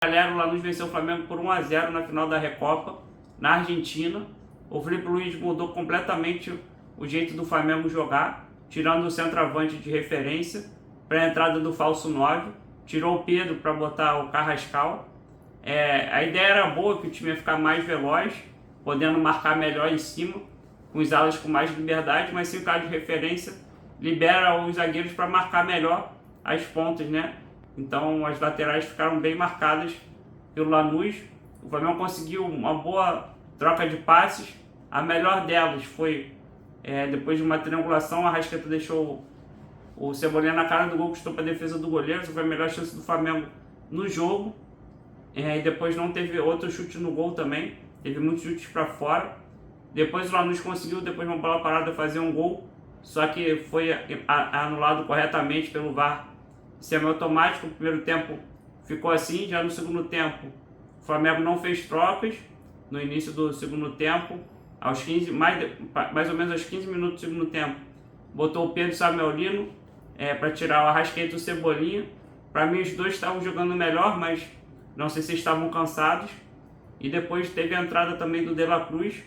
Galera, o Lanús venceu o Flamengo por 1-0 na final da Recopa, na Argentina. O Felipe Luiz mudou completamente o jeito do Flamengo jogar, tirando o centroavante de referência para a entrada do falso 9, tirou o Pedro para botar o Carrascal. A ideia era boa, que o time ia ficar mais veloz, podendo marcar melhor em cima, com os alas com mais liberdade, mas sem o cara de referência libera os zagueiros para marcar melhor as pontas, né? Então as laterais ficaram bem marcadas pelo Lanús. O Flamengo conseguiu uma boa troca de passes. A melhor delas foi depois de uma triangulação, a Arrascaeta deixou o Cebolinha na cara do gol, custou para a defesa do goleiro. Essa foi a melhor chance do Flamengo no jogo. E depois não teve outro chute no gol também, teve muitos chutes para fora. Depois o Lanús conseguiu, depois de uma bola parada, fazer um gol, só que foi anulado corretamente pelo VAR semiautomático. No primeiro tempo ficou assim. Já no segundo tempo o Flamengo não fez trocas. No início do segundo tempo, aos 15, mais ou menos aos 15 minutos do segundo tempo, botou o Pedro Samuelino para tirar o Arrascaeta e o Cebolinha. Para mim os dois estavam jogando melhor, mas não sei se estavam cansados. E depois teve a entrada também do De La Cruz,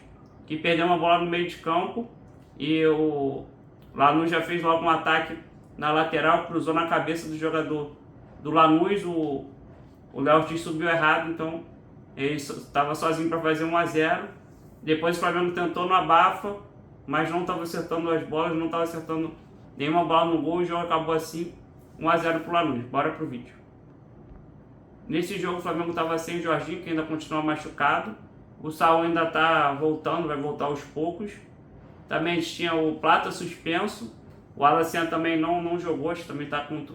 que perdeu uma bola no meio de campo, e o Lanús já fez logo um ataque na lateral, cruzou na cabeça do jogador do Lanús. O Léo Ortiz subiu errado, então ele estava sozinho para fazer 1-0. Depois o Flamengo tentou no abafa, mas não estava acertando as bolas, não estava acertando nenhuma bola no gol. O jogo acabou assim, 1-0 para o Lanús. Bora pro vídeo. Nesse jogo o Flamengo estava sem o Jorginho, que ainda continua machucado. O Saul ainda está voltando, vai voltar aos poucos. Também tinha o Plata suspenso. O Alacena também não jogou, acho que também está com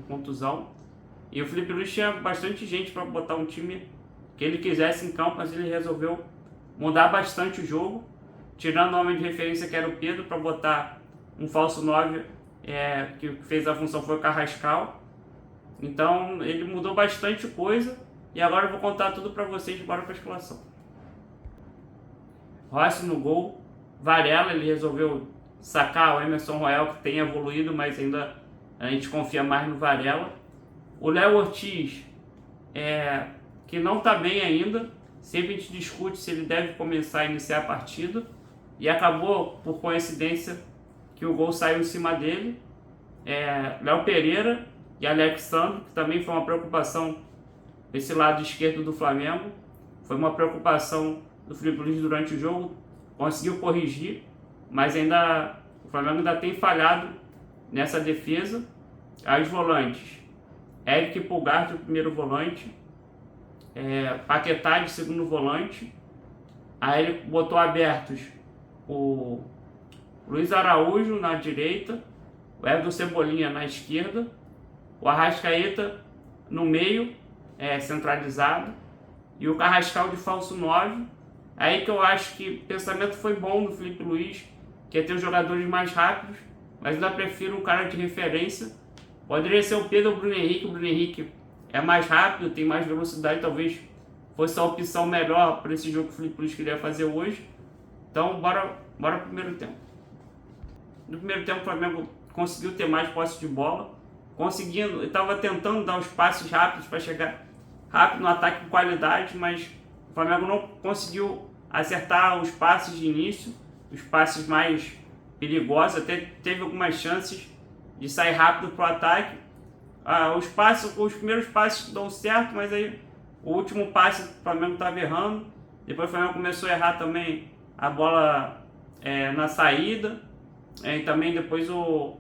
contusão. E o Felipe Luiz tinha bastante gente para botar um time que ele quisesse em campo, mas ele resolveu mudar bastante o jogo, tirando o homem de referência, que era o Pedro, para botar um falso 9, que fez a função foi o Carrascal. Então ele mudou bastante coisa, e agora eu vou contar tudo para vocês. Bora para a escalação. Rossi no gol. Varela, ele resolveu sacar o Emerson Royal, que tem evoluído, mas ainda a gente confia mais no Varela. O Léo Ortiz, que não está bem ainda, sempre a gente discute se ele deve começar a iniciar a partida, e acabou, por coincidência, que o gol saiu em cima dele. Léo Pereira e Alexandre, que também foi uma preocupação desse lado esquerdo do Flamengo, foi uma preocupação do Felipe Luiz durante o jogo, conseguiu corrigir, mas ainda o Flamengo ainda tem falhado nessa defesa. As volantes: Eric Pulgar de primeiro volante, Paquetá de segundo volante. Aí ele botou abertos o Luiz Araújo na direita, o Everton Cebolinha na esquerda, o Arrascaeta no meio, centralizado, e o Carrascal de falso 9. Aí que eu acho que o pensamento foi bom do Felipe Luiz, que é ter os jogadores mais rápidos, mas ainda prefiro um cara de referência. Poderia ser o Pedro ou o Bruno Henrique. O Bruno Henrique é mais rápido, tem mais velocidade, talvez fosse a opção melhor para esse jogo que o Felipe Luiz queria fazer hoje. Então bora pro primeiro tempo. No primeiro tempo o Flamengo conseguiu ter mais posse de bola, estava tentando dar os passes rápidos para chegar rápido no ataque com qualidade, mas o Flamengo não conseguiu acertar os passes de início, os passes mais perigosos. Até teve algumas chances de sair rápido para o ataque. Os primeiros passes dão certo, mas aí o último passe o Flamengo estava errando. Depois o Flamengo começou a errar também a bola na saída. E também depois o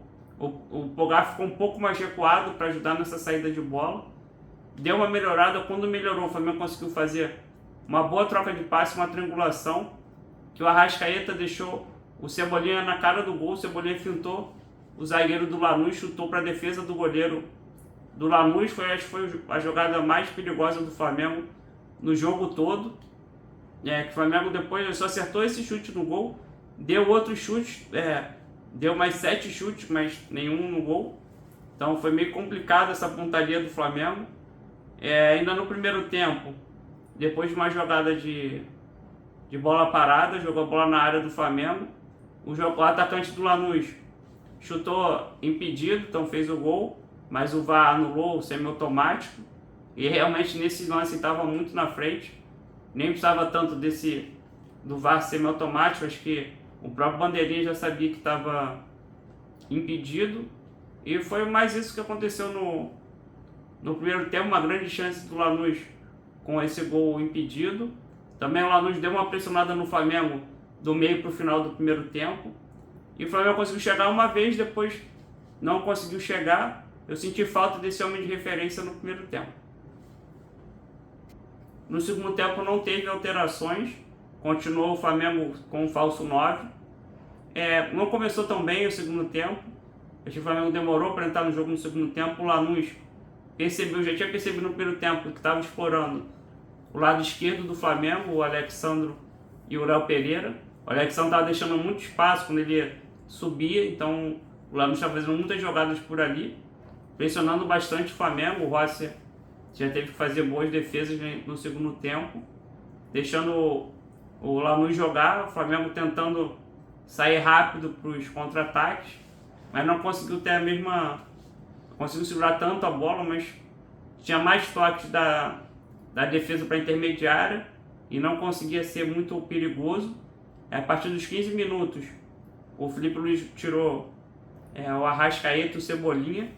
Pulgar ficou um pouco mais recuado para ajudar nessa saída de bola. Deu uma melhorada. Quando melhorou, o Flamengo conseguiu fazer uma boa troca de passe, uma triangulação, que o Arrascaeta deixou o Cebolinha na cara do gol. O Cebolinha fintou o zagueiro do Lanús, chutou para a defesa do goleiro do Lanús. Acho que foi a jogada mais perigosa do Flamengo no jogo todo. Que o Flamengo depois só acertou esse chute no gol, deu outros chutes, deu mais 7 chutes, mas nenhum no gol. Então foi meio complicado essa pontaria do Flamengo. Ainda no primeiro tempo, depois de uma jogada de bola parada, jogou a bola na área do Flamengo. O atacante do Lanús chutou impedido, então fez o gol, mas o VAR anulou o semiautomático. e realmente nesse lance estava muito na frente, nem precisava tanto do VAR semiautomático, acho que o próprio bandeirinha já sabia que estava impedido, e foi mais isso que aconteceu no primeiro tempo, uma grande chance do Lanús com esse gol impedido. Também o Lanús deu uma pressionada no Flamengo do meio para o final do primeiro tempo, e o Flamengo conseguiu chegar uma vez, depois não conseguiu chegar. Eu senti falta desse homem de referência no primeiro tempo. No segundo tempo não teve alterações, continuou o Flamengo com o falso 9. Não começou tão bem o segundo tempo, acho que o Flamengo demorou para entrar no jogo no segundo tempo. O Lanús já tinha percebido no primeiro tempo que estava explorando o lado esquerdo do Flamengo, o Alexandro e o Léo Pereira. O Alexandro estava deixando muito espaço quando ele subia, então o Lanús estava fazendo muitas jogadas por ali, pressionando bastante o Flamengo. O Rossi já teve que fazer boas defesas no segundo tempo, deixando o Lanús jogar, o Flamengo tentando sair rápido para os contra-ataques, mas não conseguiu ter conseguiu segurar tanto a bola, mas tinha mais toques da defesa para a intermediária e não conseguia ser muito perigoso. A partir dos 15 minutos, o Felipe Luiz tirou o Arrascaeta e o Cebolinha.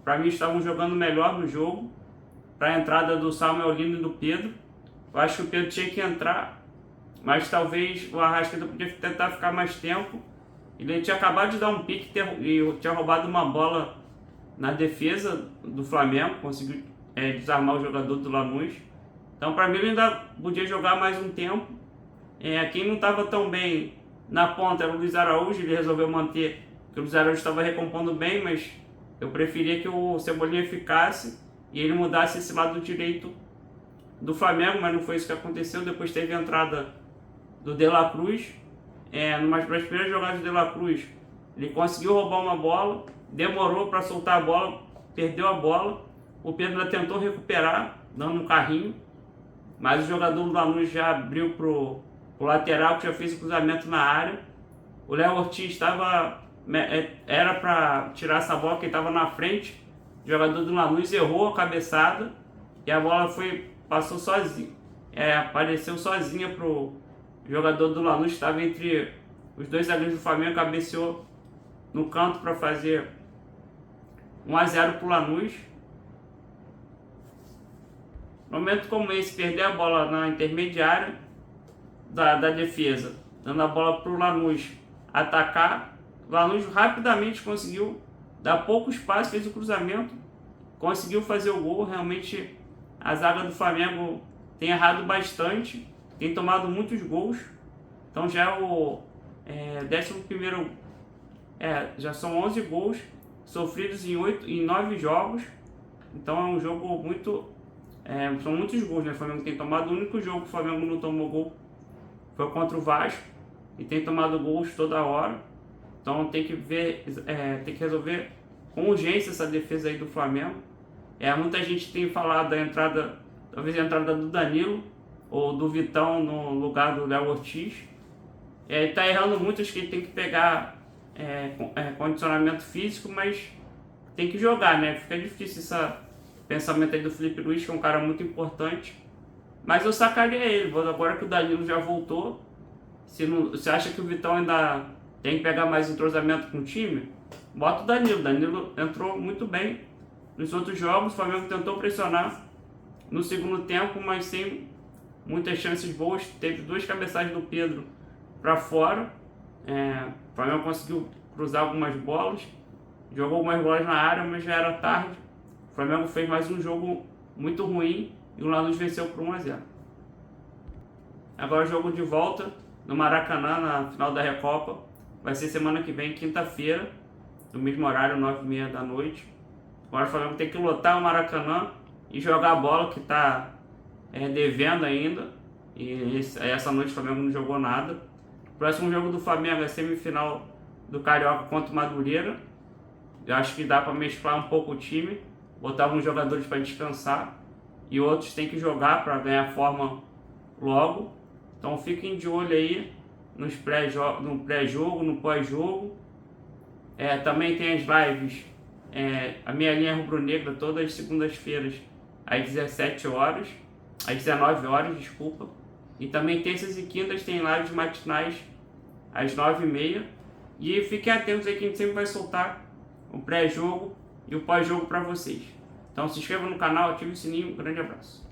Para mim, estavam jogando melhor no jogo, para a entrada do Samuel Lino e do Pedro. Eu acho que o Pedro tinha que entrar, mas talvez o Arrascaeta podia tentar ficar mais tempo. Ele tinha acabado de dar um pique e tinha roubado uma bola na defesa do Flamengo, conseguiu desarmar o jogador do Lanús. Então, para mim, ele ainda podia jogar mais um tempo. Quem não estava tão bem na ponta era o Luiz Araújo, ele resolveu manter, porque o Luiz Araújo estava recompondo bem, mas eu preferia que o Cebolinha ficasse e ele mudasse esse lado direito do Flamengo, mas não foi isso que aconteceu. Depois teve a entrada do De La Cruz. Nas primeiras jogadas do De La Cruz, ele conseguiu roubar uma bola, demorou para soltar a bola, perdeu a bola. O Pedro ainda tentou recuperar, dando um carrinho, mas o jogador do Lanús já abriu pro lateral, que já fez o cruzamento na área. O Léo Ortiz era para tirar essa bola, que ele estava na frente. O jogador do Lanús errou a cabeçada e a bola passou sozinho, apareceu sozinha pro jogador do Lanús, estava entre os dois zagueiros do Flamengo, cabeceou no canto para fazer 1-0 para o Lanús. No momento como esse, perder a bola na intermediária da defesa, dando a bola para o Lanús atacar, o Lanús rapidamente conseguiu dar pouco espaço, fez o cruzamento, conseguiu fazer o gol. Realmente a zaga do Flamengo tem errado bastante, tem tomado muitos gols, então já é o 11º, já são 11 gols sofridos em 9 jogos, então é um jogo muito, são muitos gols, né? O Flamengo tem tomado, o único jogo que o Flamengo não tomou gol foi contra o Vasco, e tem tomado gols toda hora, então tem que resolver com urgência essa defesa aí do Flamengo. Muita gente tem falado talvez a entrada do Danilo ou do Vitão no lugar do Léo Ortiz. Ele está errando muito, acho que ele tem que pegar condicionamento físico, mas tem que jogar, né? Fica difícil esse pensamento aí do Felipe Luiz, que é um cara muito importante, mas eu sacaria ele. Agora que o Danilo já voltou, se acha que o Vitão ainda tem que pegar mais entrosamento com o time, bota o Danilo. Danilo entrou muito bem nos outros jogos. O Flamengo tentou pressionar no segundo tempo, mas sem muitas chances boas. Teve 2 cabeçadas do Pedro para fora. O Flamengo conseguiu cruzar algumas bolas, jogou algumas bolas na área, mas já era tarde. O Flamengo fez mais um jogo muito ruim e o Lanús venceu por 1-0. Agora o jogo de volta no Maracanã, na final da Recopa, vai ser semana que vem, quinta-feira, no mesmo horário, 9h30 da noite. Agora o Flamengo tem que lotar o Maracanã e jogar a bola, que está devendo ainda. E essa noite o Flamengo não jogou nada. O próximo jogo do Flamengo é semifinal do Carioca contra o Madureira. Eu acho que dá para mesclar um pouco o time, botar alguns jogadores para descansar e outros tem que jogar para ganhar forma logo. Então fiquem de olho aí no pré-jogo, no pós-jogo. Também tem as lives, a minha linha rubro-negra, todas as segundas-feiras, às 17 horas, às 19 horas, desculpa. E também terças e quintas tem lives matinais às 9h30. E fiquem atentos aí que a gente sempre vai soltar o pré-jogo e o pós-jogo para vocês. Então se inscreva no canal, ative o sininho, um grande abraço.